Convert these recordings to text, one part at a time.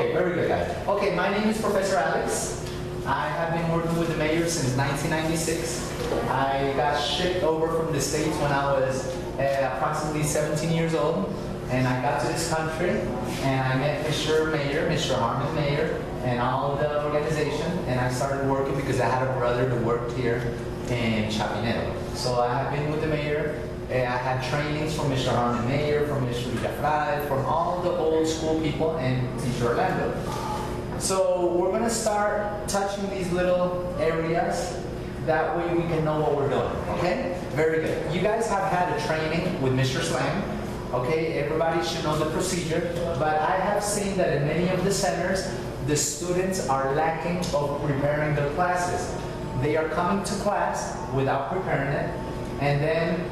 Okay, very good, guys. Okay, my name is Professor Alex. I have been working with the mayor since 1996. I got shipped over from the States when I was approximately 17 years old. And I got to this country and I met Mr. Meyer, Mr. Harmon Meyer, and all the organization. And I started working because I had a brother who worked here in Chapinero. So I have been with the mayor. I had trainings from Mr. Harmon Meyer, from Mr. Villagorgona, from all the old school people and Teacher Orlando. So we're going to start touching these little areas. That way we can know what we're doing, okay? Very good. You guys have had a training with Mr. Slang, okay? Everybody should know the procedure, but I have seen that in many of the centers, the students are lacking of preparing their classes. They are coming to class without preparing it, and then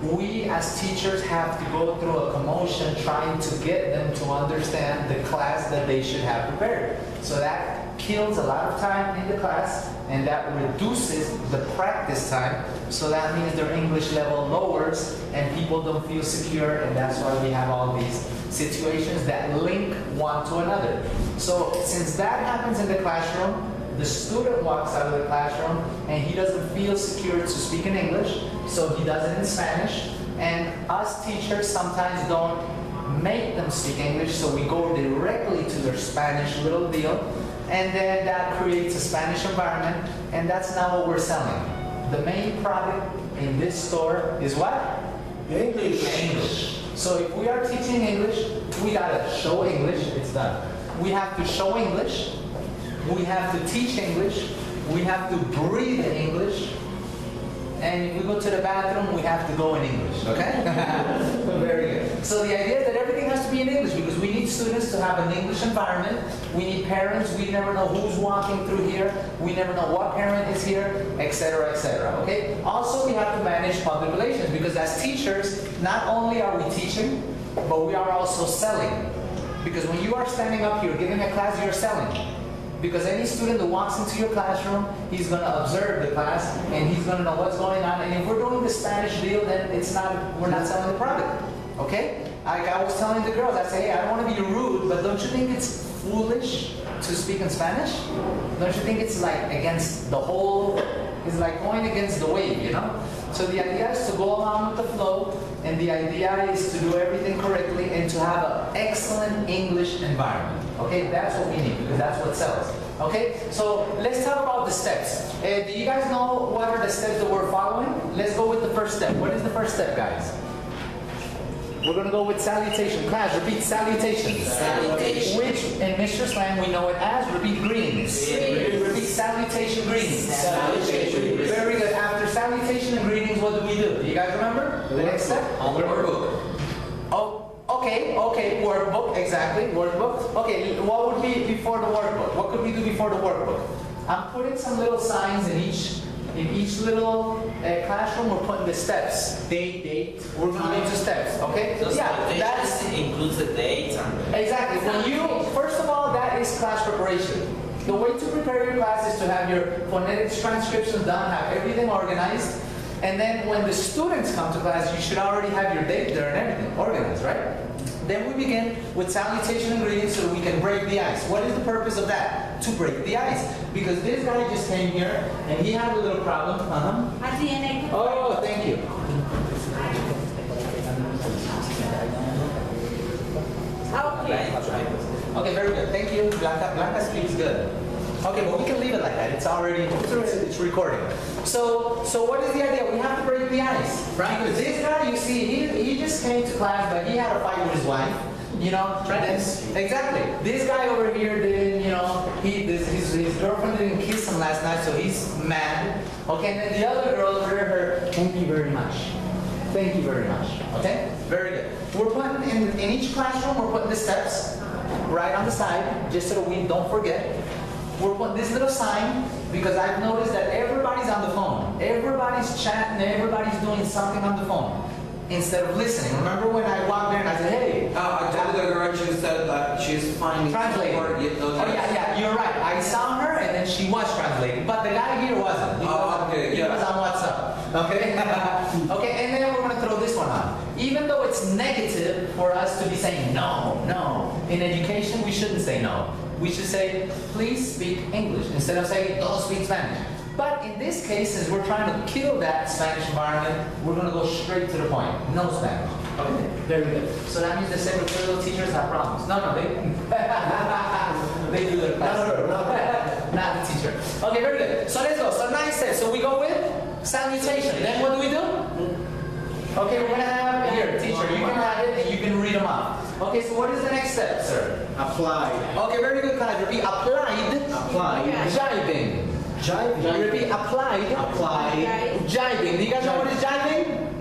we as teachers have to go through a commotion trying to get them to understand the class that they should have prepared. So that kills a lot of time in the class, and that reduces the practice time. So that means their English level lowers and people don't feel secure, and that's why we have all these situations that link one to another. So since that happens in the classroom, the student walks out of the classroom and he doesn't feel secure to speak in English, so he does it in Spanish. And us teachers sometimes don't make them speak English, so we go directly to their Spanish little deal, and then that creates a Spanish environment, and that's not what we're selling. The main product in this store is what? English. English. So if we are teaching English, we gotta show English, it's done. We have to show English, we have to teach English, we have to breathe English, and if we go to the bathroom, we have to go in English, okay? Very good. So the idea is that everything has to be in English because we need students to have an English environment. We need parents. We never know who's walking through here. We never know what parent is here, etc., etc., okay? Also, we have to manage public relations because as teachers, not only are we teaching, but we are also selling. Because when you are standing up here giving a class, you're selling. Because any student that walks into your classroom, he's going to observe the class and he's going to know what's going on. And if we're doing the Spanish deal, then we're not selling the product. Okay? Like I was telling the girls, I say, hey, I don't want to be rude, but don't you think it's foolish to speak in Spanish? Don't you think it's like against the whole, it's like going against the wave, you know? So the idea is to go along with the flow, and the idea is to do everything correctly and to have an excellent English environment. Okay, that's what we need because that's what sells. Okay, so let's talk about the steps. Do you guys know what are the steps that we're following? Let's go with the first step. What is the first step, guys? We're going to go with salutation. Class, repeat salutation. Salutation. Which in Mr. Slang we know it as repeat greetings. Repeat salutation, greetings. Salutation. Very good. After salutation and greetings, what do we do? Do you guys remember? The next step? Workbook. Oh, okay, workbook, exactly, workbook. Okay, what would be before the workbook? What could we do before the workbook? I'm putting some little signs in each little classroom. We're putting the steps. Date. We're moving to steps. Okay. That includes the dates. Exactly. First of all, that is class preparation. The way to prepare your class is to have your phonetics transcriptions done, have everything organized, and then when the students come to class, you should already have your date there and everything organized, right? Then we begin with salutation and greetings so we can break the ice. What is the purpose of that? To break the ice. Because this guy just came here and he had a little problem. Oh, thank you. Okay, very good. Thank you. Blanca speaks good. Okay, but we can leave it like that. It's recording. So what is the idea? We have to break the ice, right? Because this guy, you see, he just came to class, but he had a fight with his wife. You know, exactly. This guy over here didn't, you know, his girlfriend didn't kiss him last night, so he's mad. Okay, and then the other girl over there, thank you very much. Thank you very much. Okay, very good. We're putting in each classroom, we're putting the steps right on the side, just so that we don't forget. We're putting this little sign because I've noticed that everybody's on the phone. Everybody's chatting, everybody's doing something on the phone instead of listening. Remember when I walked there and I said, hey. I told the girl, she said that she's finding translating. Oh yeah, you're right. I saw her and then she was translating, but the guy here wasn't. He was on WhatsApp. Okay? Okay, and then we're going to throw this one on. Even though it's negative for us to be saying no, no. In education, we shouldn't say no. We should say, please speak English, instead of saying, don't speak Spanish. But in this case, since we're trying to kill that Spanish environment, we're going to go straight to the point. No Spanish. Okay, very good. So that means the secretarial teachers have problems. No, they they do their class. No. Not the teacher. Okay, very good. So let's go. So 9 steps. So we go with salutation. Then what do we do? Okay, we're going to have here, teacher, you can have it and you can read them off. Okay, so what is the next step, sir? Applied. Okay, very good, class. Repeat, applied. Applied. Jiving. Jiving. Repeat, applied. Applied. Jiving. Do you guys know what is jiving?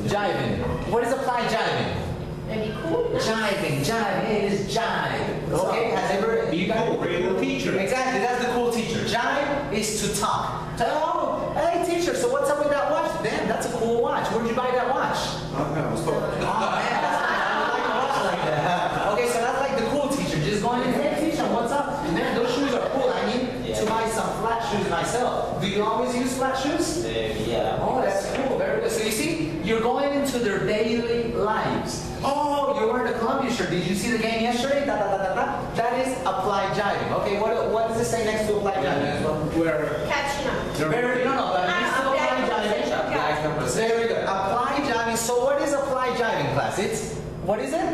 Jiving. What is applied jiving? Jiving, jive, it is jive. Okay, has ever, you guys? Cool teacher. Exactly, that's the cool teacher. Jive is to talk. Oh, hey teacher, so what's up with that watch? Damn, that's a cool watch. Where'd you buy that watch? I was told. Oh man, I like a watch like that. Okay, so that's like the cool teacher, just going in, hey teacher, what's up? Man, those shoes are cool. I need to buy some flat shoes myself. Do you always use flat shoes? Yeah. Oh, that's cool, very good. So you see, you're going into their daily lives. Oh, you're wearing a Colombia shirt. Did you see the game yesterday? Da, da, da, da, da. That is applied jiving. Okay, what does it say next to applied jiving? Where? Catching up. Very, no, but it needs to apply jiving. Very good. Applied jiving. So what is applied jiving, class? It's, what is it?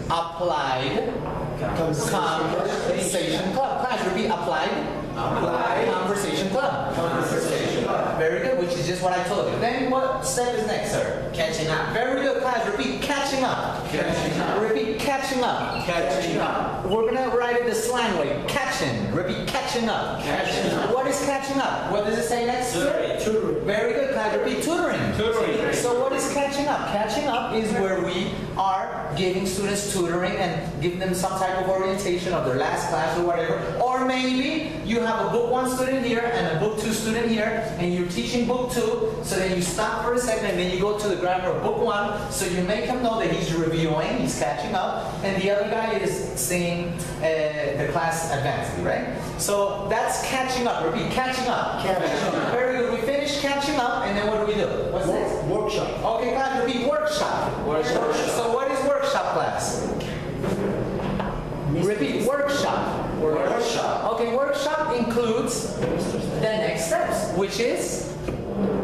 Applied Conversation Club. Class, repeat, applied Conversation Club. Conversation. Very good, which is just what I told you. Then what step is next, sir? Catching up. Very good, class. Repeat, catching up. Catching up. Repeat, catching up. Catching up. We're gonna write it the slang way. Catching. Repeat, catching up. Catching up. What is catching up? What does it say next to it? Tutoring. Very good, class. Repeat, tutoring. Tutoring. So what is catching up? Catching up is where we are giving students tutoring and giving them some type of orientation of their last class or whatever. Or maybe you have a book 1 student here and a book 2 student here, and you're teaching book 2, so then you stop for a second and then you go to the grammar of book 1, so you make him know that he's reviewing, he's catching up, and the other guy is seeing the class advancedly, right? So that's catching up. Repeat, catching up. Very good. We finish catching up, and then what do we do? What's next? Workshop. Okay, class, repeat, workshop. Workshop. So what is workshop, class? Repeat, workshop. Workshop. Okay, workshop includes the next steps, which is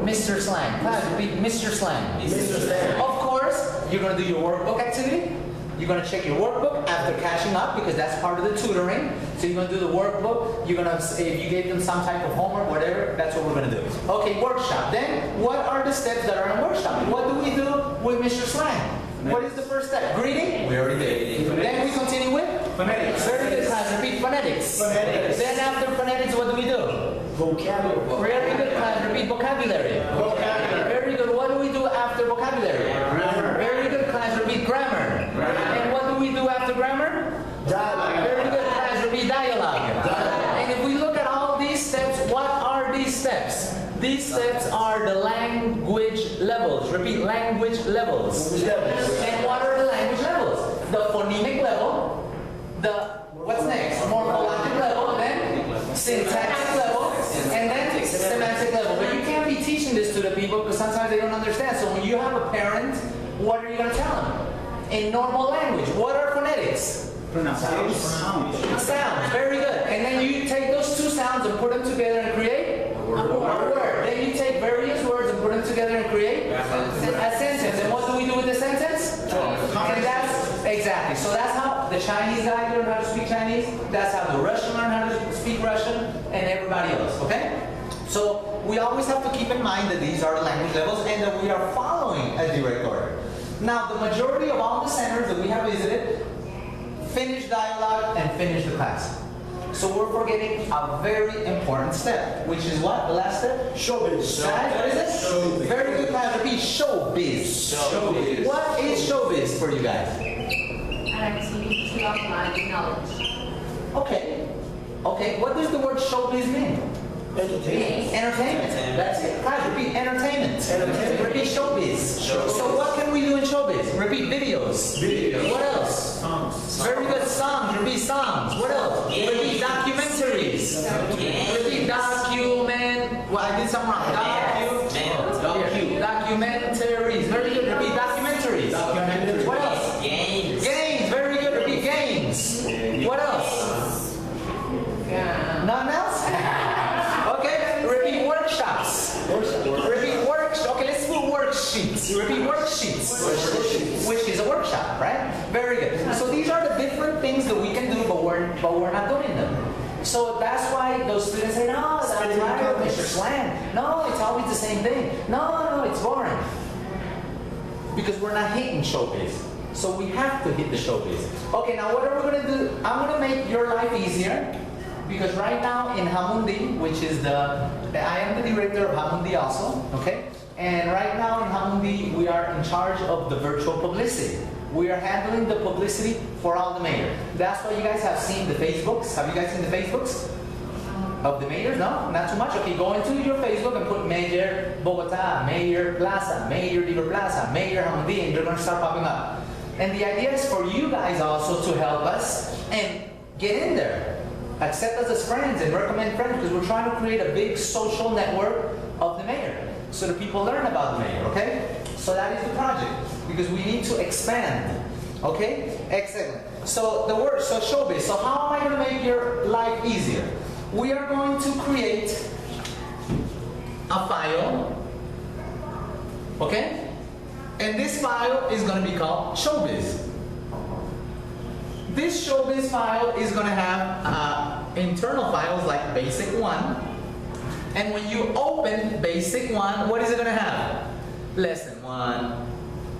Mr. Slang. Class, repeat, Mr. Slang. Mr. Slang. Of course, you're going to do your workbook activity. You're going to check your workbook after catching up because that's part of the tutoring. So you're going to do the workbook. You're going to, if you gave them some type of homework, whatever, that's what we're going to do. Okay, workshop. Then, what are the steps that are in workshop? What do we do with Mr. Slang? What is the first step? Greeting? We already did. Then we continue with? Phonetics. Very good, class. Repeat phonetics. Phonetics. Then after phonetics, what do we do? Vocabulary. Very good, class. Repeat vocabulary. Vocabulary. Very good. What do we do after vocabulary? Grammar. Very good, class. Repeat grammar. And what do we do after grammar? Dialogue. Very good, class. Repeat dialogue. And if we look at all these steps, what are these steps? These steps are the language levels. Repeat, language levels. And what are the language levels? The phonemic level, the, what's next? Morphologic level, then syntactic level, and then semantic level. But you can't be teaching this to the people because sometimes they don't understand. So when you have a parent, what are you going to tell them? In normal language, what are phonetics? Pronunciation. Sounds, very good. And then you take those 2 sounds and put them together and create a word. Then you take various words and put them together and create a sentence. And what do we do with the sentence? And that's, exactly. So that's how the Chinese guy learned how to speak Chinese. That's how the Russian learned how to speak Russian, and everybody else, okay? So we always have to keep in mind that these are the language levels and that we are following a direct order. Now, the majority of all the centers that we have visited finish dialogue and finish the class. So we're forgetting a very important step, which is what? The last step? Showbiz. Right? What is it? Showbiz. Very good, class. Repeat, showbiz. Showbiz. What is showbiz for you guys? An activity to apply knowledge. Okay. Okay, what does the word showbiz mean? Entertainment. Entertainment. That's it. Guys, repeat entertainment. Entertainment. Repeat showbiz. So what can we do in showbiz? Repeat videos. Videos. What else? Songs. Very good, songs. Repeat songs. What else? Repeat documentaries. Repeat document. Well, I did something wrong. Documentaries. Very good. Repeat documentaries. Documentaries. What else? Games. Games. which is a workshop, right? Very good. So these are the different things that we can do, but we're not doing them. So that's why those students say, no, that's tired, Mr. Slam. No, it's always the same thing. No, it's boring. Because we're not hitting showbiz. So we have to hit the showbiz. Okay, now what are we going to do? I'm going to make your life easier. Because right now in Jamundí, which is I am the director of Jamundí also, okay? And right now in Jamundí, we are in charge of the virtual publicity. We are handling the publicity for all the mayors. That's why you guys have seen the Facebooks. Have you guys seen the Facebooks of the mayors? No? Not too much? Okay, go into your Facebook and put Mayor Bogota, Mayor Plaza, Mayor Diverplaza, Mayor Jamundí, and they're going to start popping up. And the idea is for you guys also to help us and get in there. Accept us as friends and recommend friends, because we're trying to create a big social network of the mayor so that people learn about the mayor, okay? So that is the project, because we need to expand, okay? Excellent. So the word, so showbiz. So how am I going to make your life easier? We are going to create a file, okay? And this file is going to be called showbiz. This showbiz file is going to have internal files like basic 1. And when you open basic 1, what is it going to have? Lesson 1,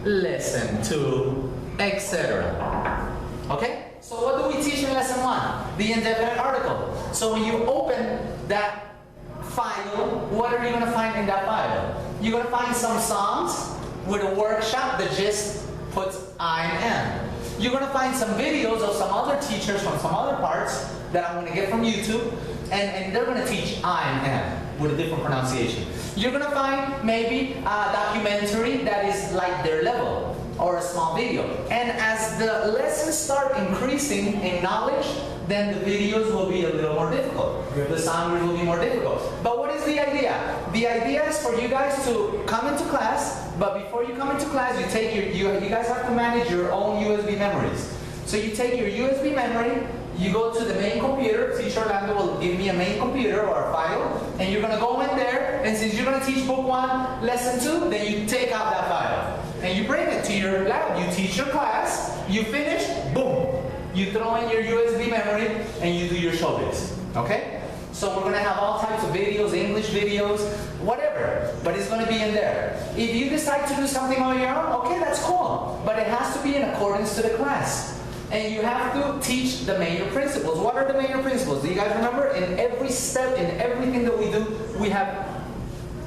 lesson 2, etc. Okay? So what do we teach in lesson 1? The indefinite article. So when you open that file, what are you going to find in that file? You're going to find some songs with a workshop that just puts I and M. You're going to find some videos of some other teachers from some other parts that I'm going to get from YouTube, and they're going to teach I and M with a different pronunciation. You're going to find maybe a documentary that is like their level, or a small video. And as the lessons start increasing in knowledge, then the videos will be a little more difficult. The sound will be more difficult. But what is the idea? The idea is for you guys to come into class, but before you come into class, you take you guys have to manage your own USB memories. So you take your USB memory, you go to the main computer, Teacher Orlando will give me a main computer or a file, and you're going to go in there, and since you're going to teach book 1, lesson 2, then you take out that file. And you bring it to your lab, you teach your class, you finish, boom. You throw in your USB memory, and you do your showbiz, okay? So we're going to have all types of videos, English videos, whatever, but it's going to be in there. If you decide to do something on your own, okay, that's cool, but it has to be in accordance to the class. And you have to teach the major principles. What are the major principles? Do you guys remember? In every step, in everything that we do, we have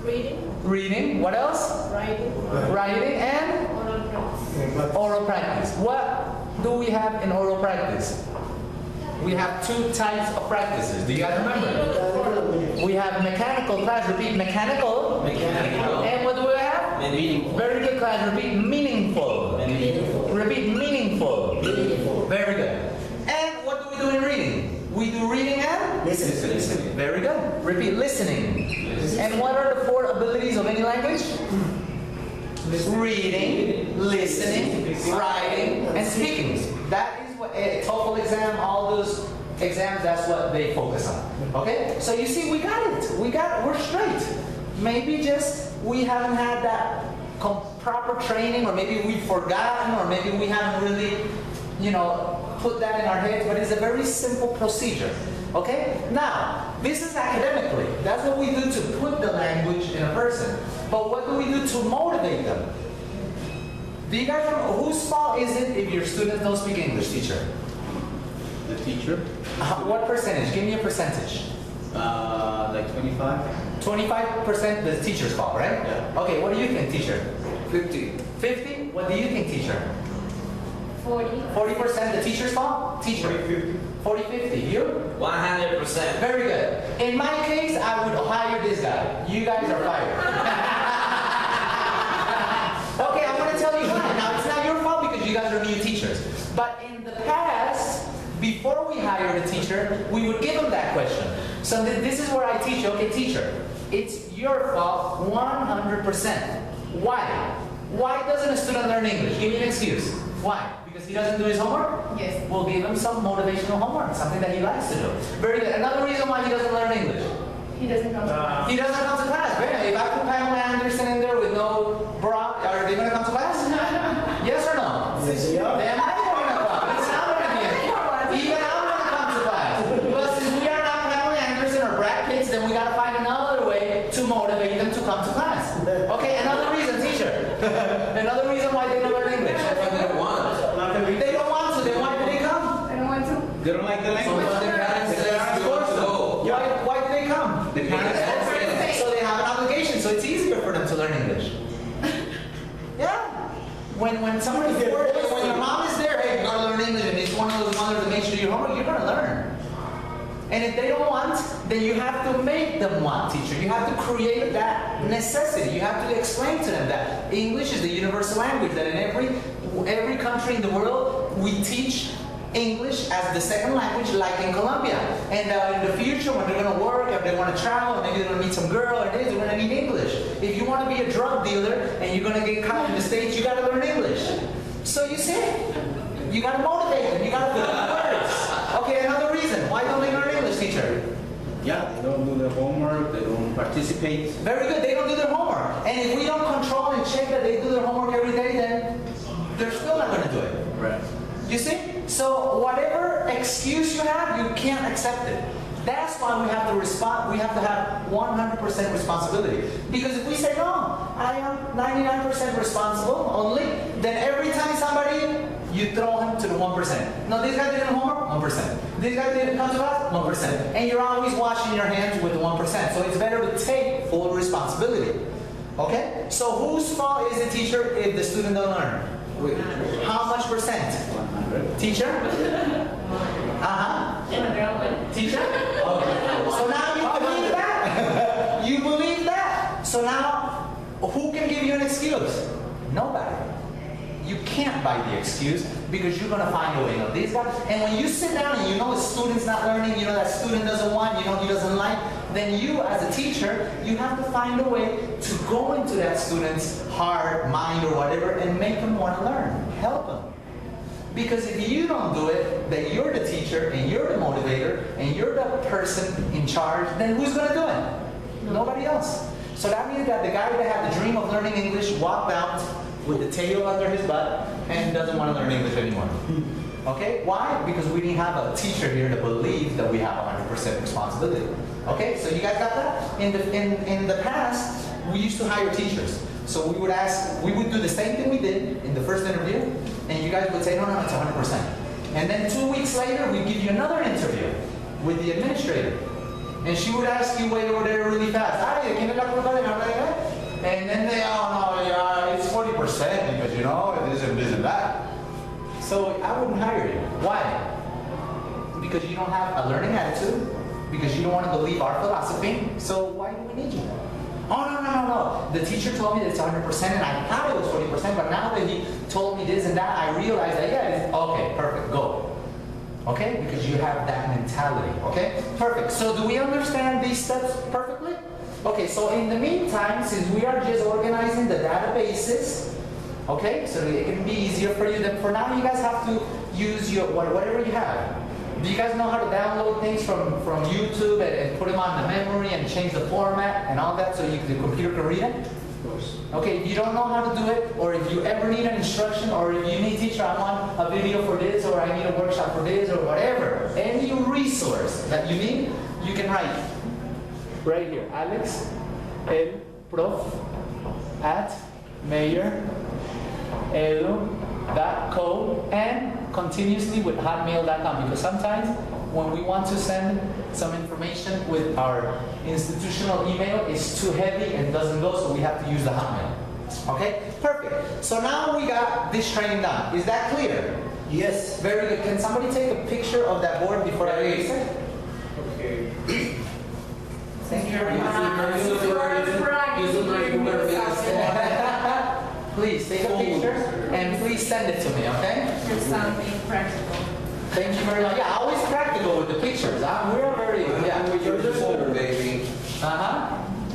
reading. What else? Writing and oral practice. What do we have in oral practice? We have 2 types of practices. Do you guys remember? We have mechanical class. Repeat mechanical. And what do we have? Meaningful. Very good class. Repeat meaningful. Repeat meaningful. Very good. And what do we do in reading? We do reading and Listening. very good. Repeat listening. And what are the 4 abilities of any language? Reading, listening, writing, and speaking. That is what a TOEFL exam, all those exams, that's what they focus on. Okay? So you see, we got it. We're straight. Maybe just we haven't had that proper training, or maybe we've forgotten, or maybe we haven't really, put that in our heads, but it's a very simple procedure. Okay? Now, this is academically. That's what we do to put the language in a person. But what do we do to motivate them? Do you guys remember whose fault is it if your students don't speak English, teacher? The teacher? What percentage? Give me a percentage. Like 25? 25% the teacher's fault, right? Yeah. Okay, what do you think, teacher? 50. 50? What do you think, teacher? 40. 40% the teacher's fault? Teacher? 40, 50. You? 100%. Very good. In my case, I would hire this guy. You guys are fired. Okay, I'm going to tell you why. Now, it's not your fault because you guys are new teachers. But in the past, before we hired a teacher, we would give them that question. So this is where I teach you. Okay, teacher, it's your fault 100%. Why? Why doesn't a student learn English? Give me an excuse. Why? Because he doesn't do his homework? Yes. We'll give him some motivational homework, something that he likes to do. Very good. Another reason why he doesn't learn English. He doesn't come to class. He doesn't come to class. Very good. If I put Pamela Anderson in there with no bra, are they going to come to class? Then I don't want to come. It's not going to be it. Even I want to come to class. But since we are not Pamela Anderson or Brad Pitts, then we got to find another way to motivate them to come to class. Okay, another reason, teacher. Another reason why they don't learn English. They don't want. They don't want to. Then why do they come? I don't want to. They don't like the So language. what their parents say, Of course. go. Why do they come? The parents So they have an obligation, so it's easier for them to learn English. Yeah. When somebody's there, when your mom is there, hey, you gotta learn English, and it's one of those mothers that makes sure you're homework, you're gonna learn. And if they don't want, then you have to make them want, teacher. You have to create that necessity. You have to explain to them that English is the universal language, that in every country in the world, we teach English as the second language, like in Colombia. And in the future, when they're going to work, if they want to travel, maybe they're going to meet some girl, or they're going to need English. If you want to be a drug dealer and you're going to get caught in the States, you got to learn English. So you see, you got to motivate them. You got to put in words. Okay, another reason. Why don't they learn English, teacher? Yeah, they don't do their homework, they don't participate. Very good. They don't do their homework. And if we don't control and check that they do their homework every day, then they're still not going to do it. Right. You see? So whatever excuse you have, you can't accept it. That's why we have to respond. We have to have 100% responsibility. Because if we say, no, I am 99% responsible only, then every time somebody, you throw him to the 1%. No, this guy didn't homework, 1%. This guy didn't come to class, 1%. And you're always washing your hands with the 1%. So it's better to take full responsibility. Okay? So whose fault is it, teacher, if the student don't learn? How much percent? 100. Teacher? Uh-huh. Teacher? Okay. So now you believe that? You believe that? So now, who can give you an excuse? Nobody. You can't buy the excuse because you're going to find a way. You know, these guys, and when you sit down and you know a student's not learning, you know that student doesn't want, you know he doesn't like, then you as a teacher, you have to find a way to go into that student's heart, mind, or whatever and make them want to learn. Help them. Because if you don't do it, then you're the teacher and you're the motivator and you're the person in charge, then who's going to do it? Nobody else. So that means that the guy that had the dream of learning English walked out with the tail under his butt and doesn't want to learn English anymore. Okay? Why? Because we didn't have a teacher here that believes that we have 100% responsibility. Okay? So you guys got that? In the past, we used to hire teachers. So we would do the same thing we did in the first interview, and you guys would say, no, it's 100%. And then 2 weeks later, we'd give you another interview with the administrator. And she would ask you way over there really fast, and then they, oh no, yeah, it's 40% because you know, it isn't this and that. So I wouldn't hire you. Why? Because you don't have a learning attitude, because you don't want to believe our philosophy, so why do we need you? Oh, no. The teacher told me that it's 100% and I thought it was 40%, but now that he told me this and that, I realized that, yeah, it's okay, perfect, go. Okay? Because you have that mentality, okay? Perfect. So do we understand these steps perfectly? Okay, so in the meantime, since we are just organizing the databases, okay, so it can be easier for you, then for now you guys have to use your whatever you have. Do you guys know how to download things from YouTube and put them on the memory and change the format and all that so the computer can read it? Of course. Okay, if you don't know how to do it, or if you ever need an instruction, or if you need, teacher, I want a video for this, or I need a workshop for this, or whatever, any resource that you need, you can write right here, Alex, el prof at Meyer edu.co, and continuously with hotmail.com, because sometimes when we want to send some information with our institutional email, it's too heavy and doesn't go, so we have to use the hotmail. Okay, perfect. So now we got this training done. Is that clear? Yes. Very good. Can somebody take a picture of that board before I release it? Okay. Thank you very much. Please take a picture and please send it to me, okay? For something practical. Thank you very much. Yeah, always practical with the pictures. We're very, yeah. You're the folder, baby.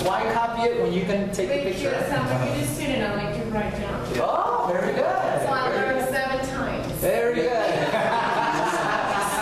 Why copy it when you can take a Wait, picture? you sound like you're a student, I like to write down. Oh, very good.